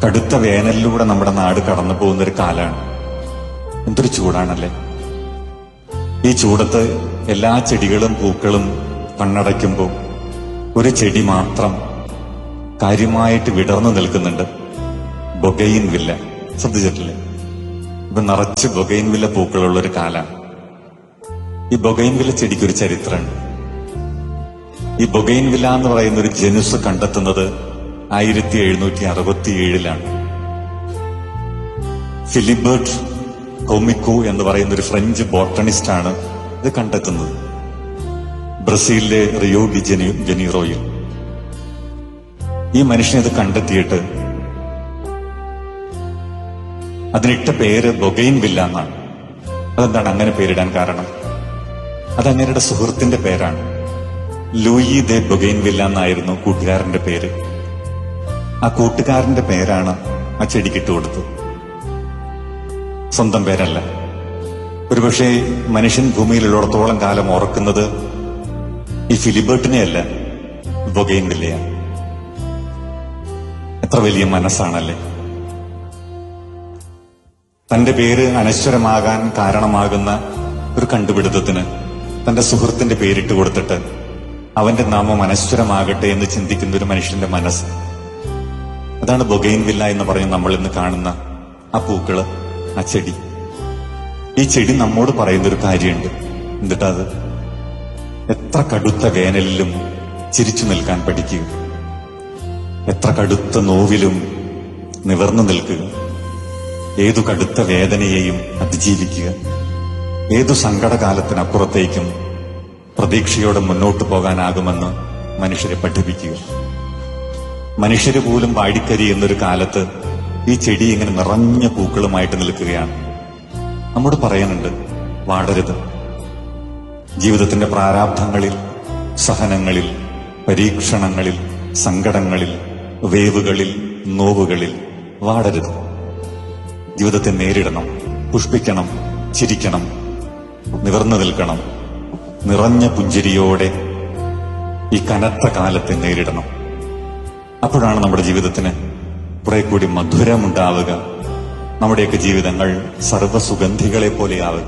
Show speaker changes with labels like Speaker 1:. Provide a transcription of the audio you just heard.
Speaker 1: കടുത്ത വേനലിലൂടെ നമ്മുടെ നാട് കടന്നു പോകുന്നൊരു കാലാണ്. എന്തൊരു ചൂടാണല്ലേ! ഈ ചൂടത്ത് എല്ലാ ചെടികളും പൂക്കളും കണ്ണടയ്ക്കുമ്പോൾ ഒരു ചെടി മാത്രം കാര്യമായിട്ട് വിടർന്നു നിൽക്കുന്നുണ്ട്. ബൊഗൈൻ വില്ല. ശ്രദ്ധിച്ചിട്ടില്ലേ? ഇപ്പൊ നിറച്ച് ബൊഗൈൻ വില്ല പൂക്കളുള്ളൊരു കാലാണ്. ഈ ബൊഗൈൻ വില്ല ചെടിക്കൊരു ചരിത്രമുണ്ട്. ഈ ബൊഗൈൻ വില്ല എന്ന് പറയുന്ന ഒരു ജനുസ് കണ്ടെത്തുന്നത് 1767 ഫിലിബർട്ട് കോമിക്കോ എന്ന് പറയുന്ന ഒരു ഫ്രഞ്ച് ബോട്ടണിസ്റ്റാണ് ഇത് കണ്ടെത്തുന്നത്, ബ്രസീലിലെ റിയോ ഡി ജനീറോയിൽ. ഈ മനുഷ്യൻ ഇത് കണ്ടെത്തിയിട്ട് അതിനിട്ട പേര് ബൊഗൈൻ വില്ല എന്നാണ്. അതെന്താണ് അങ്ങനെ പേരിടാൻ കാരണം? അത് അങ്ങേരുടെ സുഹൃത്തിന്റെ പേരാണ്. ലൂയി ദെ ബൊഗൈൻ വില്ല എന്നായിരുന്നു കൂട്ടുകാരന്റെ പേര്. ആ കൂട്ടുകാരന്റെ പേരാണ് ആ ചെടിക്കിട്ട് കൊടുത്തത്, സ്വന്തം പേരല്ല. ഒരുപക്ഷെ മനുഷ്യൻ ഭൂമിയിലുള്ളിടത്തോളം കാലം ഓർക്കുന്നത് ഈ ഫിലിബർട്ടിനെയല്ല, ബൊഗൈൻ വില്ലയാണ്. എത്ര വലിയ മനസ്സാണല്ലേ! തന്റെ പേര് അനശ്വരമാകാൻ കാരണമാകുന്ന ഒരു കണ്ടുപിടുത്തത്തിന് തന്റെ സുഹൃത്തിന്റെ പേരിട്ട് കൊടുത്തിട്ട് അവന്റെ നാമം അനശ്വരമാകട്ടെ എന്ന് ചിന്തിക്കുന്ന ഒരു മനുഷ്യന്റെ മനസ്സ്. അതാണ് ബൊഗൈൻ വില്ല എന്ന് പറഞ്ഞ് നമ്മൾ ഇന്ന് കാണുന്ന ആ പൂക്കള്, ആ ചെടി. ഈ ചെടി നമ്മോട് പറയുന്നൊരു കാര്യമുണ്ട്. എന്നിട്ടത് എത്ര കടുത്ത വേനലിലും ചിരിച്ചു നിൽക്കാൻ പഠിക്കുക, എത്ര കടുത്ത നോവിലും നിവർന്നു നിൽക്കുക, ഏതു കടുത്ത വേദനയെയും അതിജീവിക്കുക, ഏതു സങ്കടകാലത്തിനപ്പുറത്തേക്കും പ്രതീക്ഷയോടെ മുന്നോട്ടു പോകാനാകുമെന്ന് മനുഷ്യരെ പഠിപ്പിക്കുക. മനുഷ്യര് പോലും വാടിക്കരിയുന്നൊരു കാലത്ത് ഈ ചെടി ഇങ്ങനെ നിറഞ്ഞ പൂക്കളുമായിട്ട് നിൽക്കുകയാണ്. നമ്മോട് പറയാനുണ്ട്, വാടരുത്. ജീവിതത്തിന്റെ പ്രാരാബ്ധങ്ങളിൽ, സഹനങ്ങളിൽ, പരീക്ഷണങ്ങളിൽ, സങ്കടങ്ങളിൽ, വേവുകളിൽ, നോവുകളിൽ വാടരുത്. ജീവിതത്തെ നേരിടണം, പുഷ്പിക്കണം, ചിരിക്കണം, നിവർന്നു നിൽക്കണം. നിറഞ്ഞ പുഞ്ചിരിയോടെ ഈ കനത്ത കാലത്തെ നേരിടണം. അപ്പോഴാണ് നമ്മുടെ ജീവിതത്തിന് കുറെ കൂടി മധുരമുണ്ടാവുക. നമ്മുടെയൊക്കെ ജീവിതങ്ങൾ സർവ്വസുഗന്ധികളെ പോലെയാവുക.